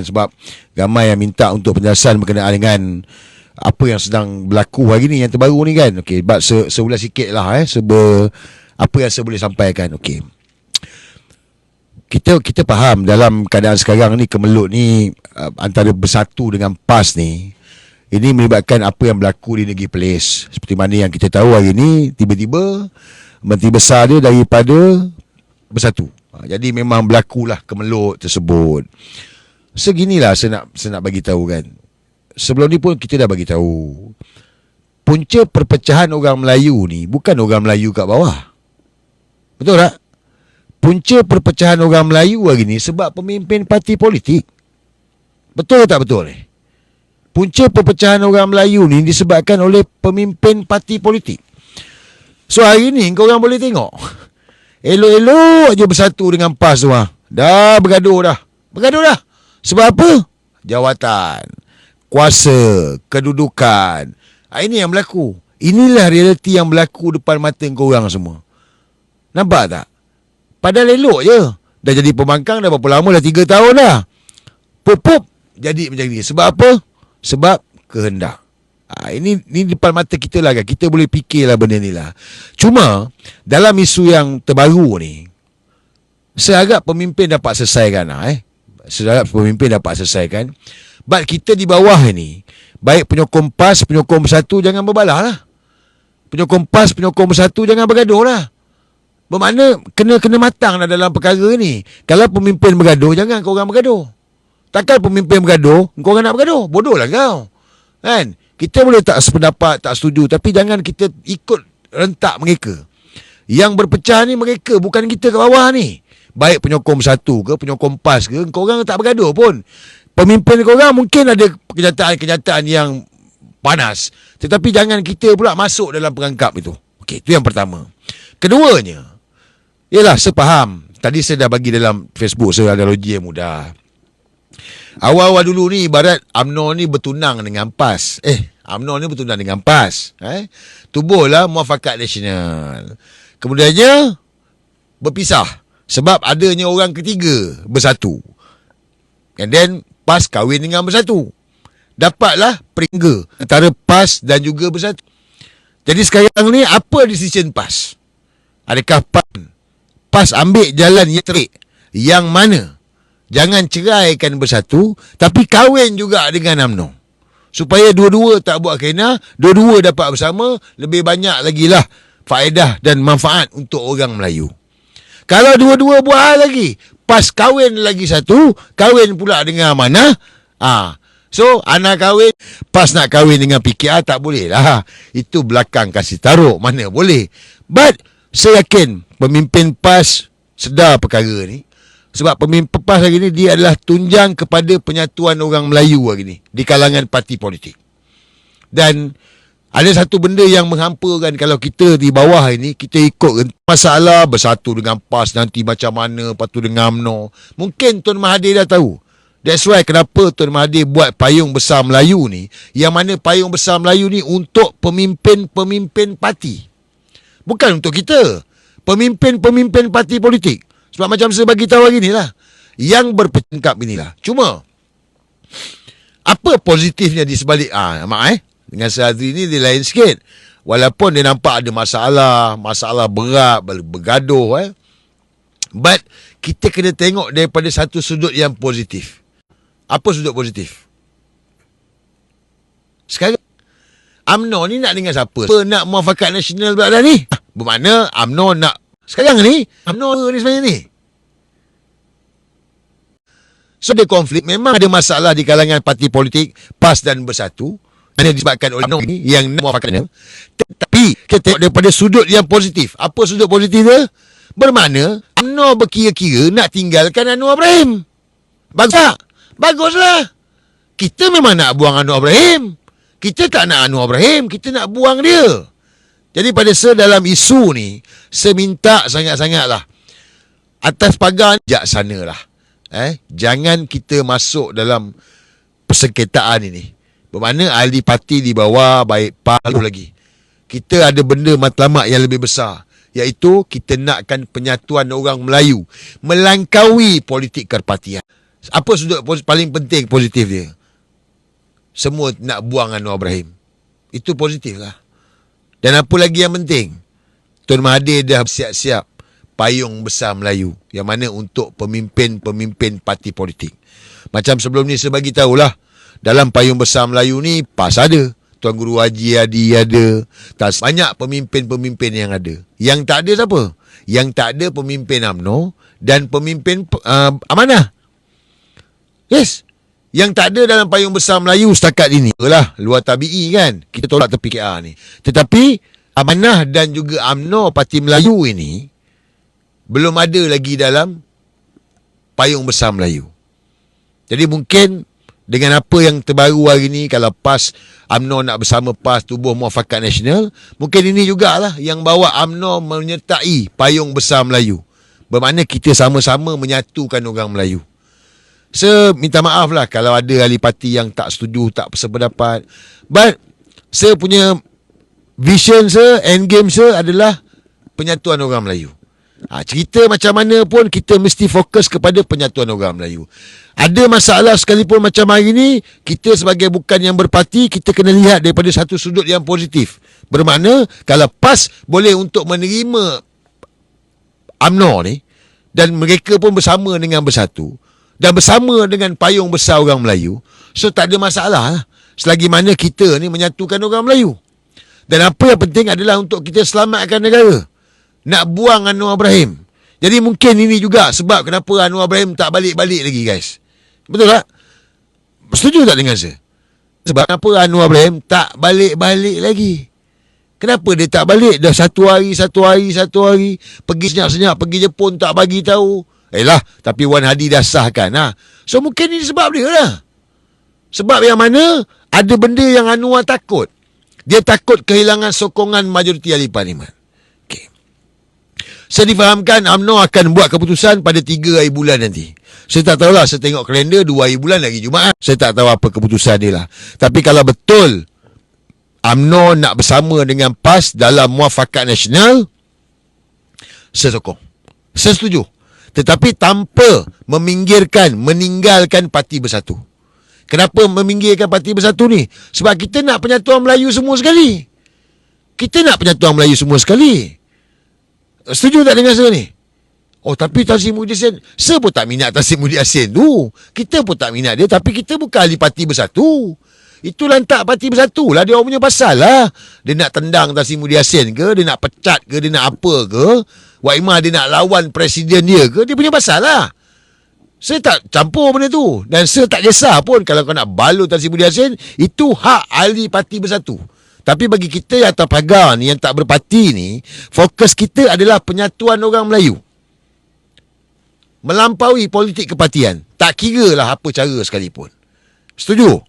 sebab ramai yang minta untuk penjelasan berkenaan dengan apa yang sedang berlaku hari ni, yang terbaru ni kan. Okey, buat seulas sikit lah apa yang saya boleh sampaikan. Okey, kita faham dalam keadaan sekarang ni, Kemelut ni antara Bersatu dengan PAS ni, ini melibatkan apa yang berlaku di negeri Perlis. Seperti mana yang kita tahu hari ni, tiba-tiba Menteri Besar dia daripada Bersatu. Jadi memang berlakulah Kemelut tersebut. Seginilah saya nak bagi tahu kan. Sebelum ni pun kita dah bagi tahu, punca perpecahan orang Melayu ni bukan orang Melayu kat bawah. Betul tak? Punca perpecahan orang Melayu hari ni sebab pemimpin parti politik. Betul tak betul ni? Punca perpecahan orang Melayu ni disebabkan oleh pemimpin parti politik. So hari ni korang boleh tengok, elok-elok je Bersatu dengan PAS tu dah bergaduh dah. Sebab apa? Jawatan, kuasa, kedudukan. Ini yang berlaku. Inilah realiti yang berlaku depan mata korang semua. Nampak tak? Padahal elok je. Dah jadi pembangkang dah berapa lama, dah 3 tahun dah. Pop jadi macam ni. Sebab apa? Sebab kehendak. Ini depan mata kita lah kan. Kita boleh fikirlah benda ni lah. Cuma dalam isu yang terbaru ni, saya harap pemimpin dapat selesaikan But kita di bawah ni, baik penyokong PAS, penyokong Bersatu, jangan berbalah lah. Penyokong PAS, penyokong Bersatu, jangan bergaduh lah. Bermakna kena matang lah dalam perkara ni. Kalau pemimpin bergaduh, jangan korang bergaduh. Takkan pemimpin bergaduh, korang nak bergaduh. Bodoh lah kau. Kan? Kita boleh tak sependapat, tak setuju, tapi jangan kita ikut rentak mereka. Yang berpecah ni mereka, bukan kita kat bawah ni. Baik penyokong Bersatu ke, penyokong PAS ke, korang tak bergaduh pun. Pemimpin korang mungkin ada kenyataan-kenyataan yang panas, tetapi jangan kita pula masuk dalam perangkap itu. Okey, itu yang pertama. Keduanya, ialah saya faham. Tadi saya dah bagi dalam Facebook saya analogi yang mudah. Awal-awal dulu ni ibarat UMNO ni bertunang dengan PAS. UMNO ni bertunang dengan PAS. Tubuhlah Muafakat Nasional. Kemudiannya berpisah sebab adanya orang ketiga Bersatu. And then PAS kahwin dengan Bersatu. Dapatlah peringga antara PAS dan juga Bersatu. Jadi sekarang ni apa decision PAS? Adakah PAS ambil jalan yang terik, yang mana jangan ceraikan Bersatu, tapi kahwin juga dengan UMNO, supaya dua-dua tak buat khina, dua-dua dapat bersama, lebih banyak lagi lah faedah dan manfaat untuk orang Melayu. Kalau dua-dua buat hal lagi, PAS kahwin lagi satu, kahwin pula dengan Amanah, so anak kahwin, PAS nak kahwin dengan PKR, tak boleh lah. Itu belakang kasih taruh, mana boleh. But saya yakin pemimpin PAS sedar perkara ni. Sebab pemimpin PAS hari ni, dia adalah tunjang kepada penyatuan orang Melayu hari ni di kalangan parti politik. Dan ada satu benda yang menghampakan kalau kita di bawah ini, kita ikut masalah Bersatu dengan PAS nanti macam mana, lepas tu dengan UMNO. Mungkin Tun Mahathir dah tahu. That's why kenapa Tun Mahathir buat Payung Besar Melayu ni, yang mana Payung Besar Melayu ni untuk pemimpin-pemimpin parti. Bukan untuk kita, pemimpin-pemimpin parti politik. Sebab macam saya bagi tahu hari ni lah, yang berpecengkap inilah. Cuma apa positifnya di sebalik dengan Syazri ni dia lain sikit. Walaupun dia nampak ada masalah berat, bergaduh but kita kena tengok daripada satu sudut yang positif. Apa sudut positif? Sekarang UMNO ni nak dengan siapa? Nak Muafakat Nasional pula dah ni? Bermakna UMNO nak sekarang ni, UMNO ni sebenarnya ni. So ada konflik, memang ada masalah di kalangan parti politik PAS dan Bersatu, yang disebabkan oleh UMNO ni yang nak Muafakat Nasional. Tapi kita tengok daripada sudut yang positif. Apa sudut positif dia? Bermakna UMNO berkira-kira nak tinggalkan Anwar Ibrahim. Bagus tak? Baguslah. Kita memang nak buang Anwar Ibrahim. Kita tak nak Anwar Ibrahim, kita nak buang dia. Jadi pada saya dalam isu ni, saya minta sangat-sangat lah, atas pagar bijaksana lah. Jangan kita masuk dalam persengketaan ini. Bermakna ahli parti di bawah, baik PAS lagi. Kita ada benda matlamat yang lebih besar, iaitu kita nakkan penyatuan orang Melayu melampaui politik kerpartian. Apa sudut paling penting positif dia? Semua nak buang Anwar Ibrahim. Itu positif lah. Dan apa lagi yang penting? Tun Mahathir dah siap-siap payung besar Melayu, yang mana untuk pemimpin-pemimpin parti politik. Macam sebelum ni saya bagi tahulah, dalam payung besar Melayu ni PAS ada, Tuan Guru Haji Hadi ada, banyak pemimpin-pemimpin yang ada. Yang tak ada siapa? Yang tak ada pemimpin UMNO dan pemimpin Amanah. Yes. Yang tak ada dalam payung besar Melayu setakat ini lah, luar tabi'i kan. Kita tolak tepi KR ni. Tetapi Amanah dan juga UMNO Parti Melayu ini belum ada lagi dalam payung besar Melayu. Jadi mungkin dengan apa yang terbaru hari ni, kalau PAS, UMNO nak bersama PAS tubuh Muafakat Nasional, mungkin ini jugalah yang bawa UMNO menyertai payung besar Melayu. Bermakna kita sama-sama menyatukan orang Melayu. Saya minta maaf lah kalau ada ahli parti yang tak setuju, tak sependapat. But saya punya vision saya, end game saya adalah penyatuan orang Melayu. Cerita macam mana pun kita mesti fokus kepada penyatuan orang Melayu. Ada masalah sekalipun macam hari ni, kita sebagai bukan yang berparti, kita kena lihat daripada satu sudut yang positif. Bermakna kalau PAS boleh untuk menerima UMNO ni, dan mereka pun bersama dengan bersatu, dan bersama dengan payung besar orang Melayu, so tak ada masalah lah, selagi mana kita ni menyatukan orang Melayu. Dan apa yang penting adalah untuk kita selamatkan negara. Nak buang Anwar Ibrahim. Jadi mungkin ini juga sebab kenapa Anwar Ibrahim tak balik-balik lagi, guys. Betul tak? Setuju tak dengan saya? Sebab kenapa Anwar Ibrahim tak balik-balik lagi? Kenapa dia tak balik? Dah satu hari. Pergi senyap-senyap, pergi Jepun tak bagi tahu. Tapi Wan Hadi dah sahkan. So mungkin ini sebab dia lah. Sebab yang mana ada benda yang Anwar takut. Dia takut kehilangan sokongan majoriti ahli parlimen. Okay. Saya difahamkan UMNO akan buat keputusan pada 3 hari bulan nanti. Saya tak tahulah, saya tengok kalender 2 hari bulan lagi Jumaat. Saya tak tahu apa keputusan dia lah. Tapi kalau betul UMNO nak bersama dengan PAS dalam Muafakat Nasional, saya sokong. Saya setuju. Tetapi tanpa meninggalkan Parti Bersatu. Kenapa meminggirkan Parti Bersatu ni? Sebab kita nak penyatuan Melayu semua sekali. Setuju tak dengan saya ni? Tapi Tan Sri Muhyiddin Yassin, saya pun tak minat Tan Sri Muhyiddin Yassin tu. Kita pun tak minat dia, tapi kita bukan ahli Parti Bersatu. Itu lantak Parti Bersatu lah, dia orang punya pasal lah. Dia nak tendang Tan Sri Muhyiddin Yassin ke, dia nak pecat ke, dia nak apa ke, Wak Imah dia nak lawan presiden dia ke, dia punya pasal lah. Saya tak campur benda tu. Dan saya tak kisah pun kalau kau nak balut Tan Sri Muhyiddin Yassin, itu hak ahli Parti Bersatu. Tapi bagi kita yang atas pagar ni, yang tak berparti ni, fokus kita adalah penyatuan orang Melayu. Melampaui politik kepartian. Tak kira lah apa cara sekalipun. Setuju?